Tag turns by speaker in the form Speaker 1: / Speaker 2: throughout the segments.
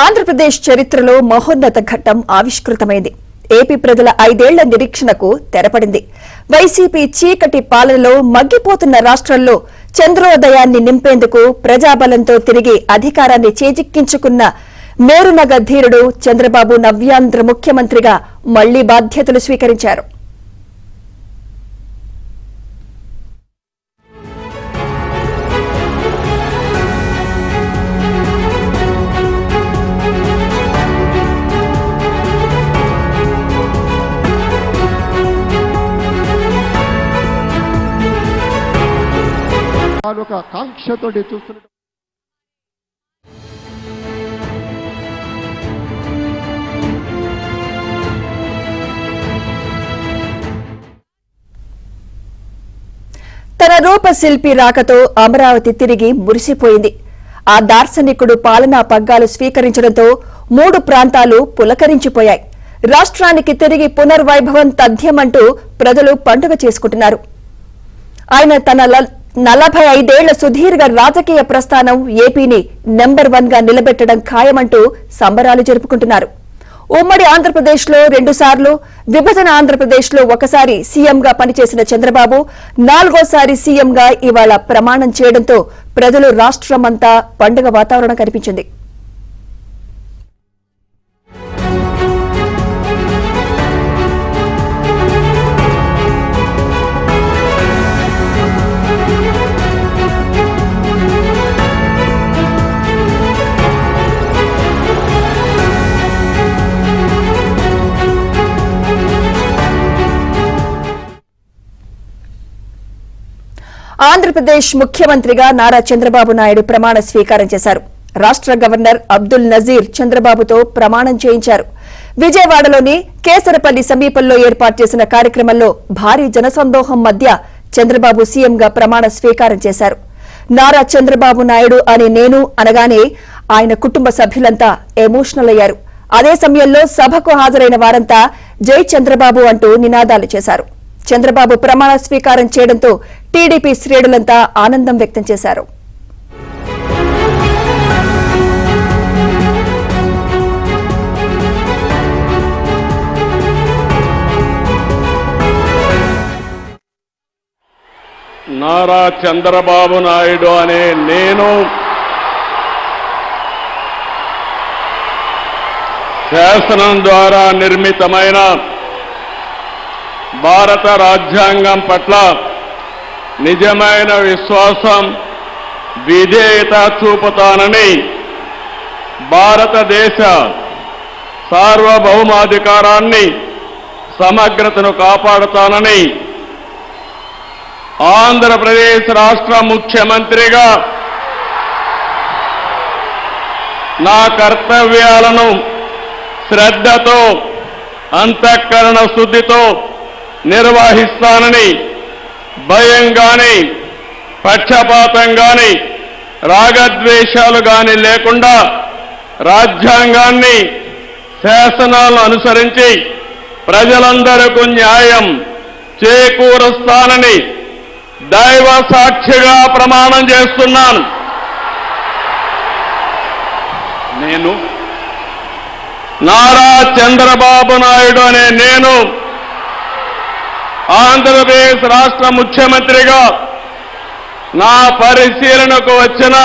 Speaker 1: ఆంధ్రప్రదేశ్ చరిత్రలో మహోన్నత ఘట్టం ఆవిష్కృతమైంది. ఏపీ ప్రజల 5 ఏళ్ల నిరీక్షణకు తెరపడింది. వైసీపీ చీకటి పాలనలో మగ్గిపోతున్న రాష్ట్రంలో చంద్రోదయాన్ని నింపేందుకు ప్రజాబలంతో తిరిగి అధికారాన్ని చేజిక్కించుకున్న మేరునగ ధీరుడు చంద్రబాబు నవ్యాంధ్ర ముఖ్యమంత్రిగా మళ్లీ బాధ్యతలు స్వీకరించారు.
Speaker 2: ఒక కాంక్షతో చూస్తున్నారు.
Speaker 1: తన రూపశిల్పి రాకతో అమరావతి తిరిగి మురిసిపోయింది. ఆ దార్శనికుడు పాలనా పగ్గాలు స్వీకరించడంతో 3 ప్రాంతాలు పులకరించిపోయాయి. రాష్ట్రానికి తిరిగి పునర్వైభవం తథ్యమంటూ ప్రజలు పండుగ చేసుకుంటున్నారు. ఆయన తన 45 ఏళ్ల సుదీర్ఘ రాజకీయ ప్రస్థానం ఏపీని నెంబర్ 1 గా నిలబెట్టడం ఖాయమంటూ సంబరాలు జరుపుకుంటున్నారు. ఉమ్మడి ఆంధ్రప్రదేశ్లో 2 సార్లు, విభజన ఆంధ్రప్రదేశ్లో 1 సారి సీఎంగా పనిచేసిన చంద్రబాబు 4వ సీఎంగా ఇవాళ ప్రమాణం చేయడంతో ప్రజలు రాష్ట్రమంతా పండుగ వాతావరణం కనిపించింది. ఆంధ్రప్రదేశ్ ముఖ్యమంత్రిగా నారా చంద్రబాబు నాయుడు ప్రమాణ స్వీకారం చేశారు. రాష్ట్ర గవర్నర్ అబ్దుల్ నజీర్ చంద్రబాబుతో ప్రమాణం చేయించారు. విజయవాడలోని కేసరపల్లి సమీపంలో ఏర్పాటు చేసిన కార్యక్రమంలో భారీ జనసందోహం మధ్య చంద్రబాబు సీఎంగా ప్రమాణ స్వీకారం చేశారు. నారా చంద్రబాబు నాయుడు అని నేను అనగానే ఆయన కుటుంబ సభ్యులంతా ఎమోషనల్ అయ్యారు. అదే సమయంలో సభకు హాజరైన వారంతా జై చంద్రబాబు అంటూ నినాదాలు చేశారు. చంద్రబాబు ప్రమాణ స్వీకారం చేయడంతో టీడీపీ శ్రేణులంతా ఆనందం వ్యక్తం చేశారు.
Speaker 3: నారా చంద్రబాబు నాయుడు అనే నేను శాసనం ద్వారా నిర్మితమైన భారత రాజ్యాంగం పట్ల నిజమైన విశ్వాసం, విధేయత చూపుతానని, భారతదేశ సార్వభౌమాధికారాన్ని, సమగ్రతను కాపాడుతానని, ఆంధ్రప్రదేశ్ రాష్ట్ర ముఖ్యమంత్రిగా నా కర్తవ్యాలను శ్రద్ధతో, అంతఃకరణ శుద్ధితో నిర్వహిస్తానని, భయం గాని, పక్షపాతం గాని, రాగద్వేషాలు గాని లేకుండా రాజ్యాంగాన్ని, శాసనాలను అనుసరించి ప్రజలందరికీ న్యాయం చేకూరుస్తానని దైవ సాక్షిగా ప్రమాణం చేస్తున్నాను. నేను నారా చంద్రబాబు నాయుడు అనే నేను ఆంధ్రప్రదేశ్ రాష్ట్ర ముఖ్యమంత్రిగా నా పరిశీలనకు వచ్చిన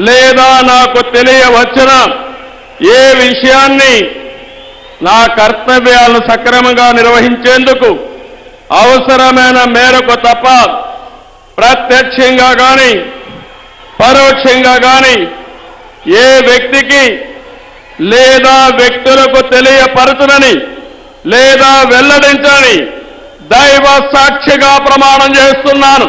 Speaker 3: లేదా నాకు తెలియవచ్చిన ఏ విషయాన్ని నా కర్తవ్యాలను సక్రమంగా నిర్వహించేందుకు అవసరమైన మేరకు తప్ప ప్రత్యక్షంగా గాని పరోక్షంగా గాని ఏ వ్యక్తికి లేదా వ్యక్తులకు తెలియపరచునని లేదా వెల్లడించని దైవ సాక్షిగా ప్రమాణం చేస్తున్నాను.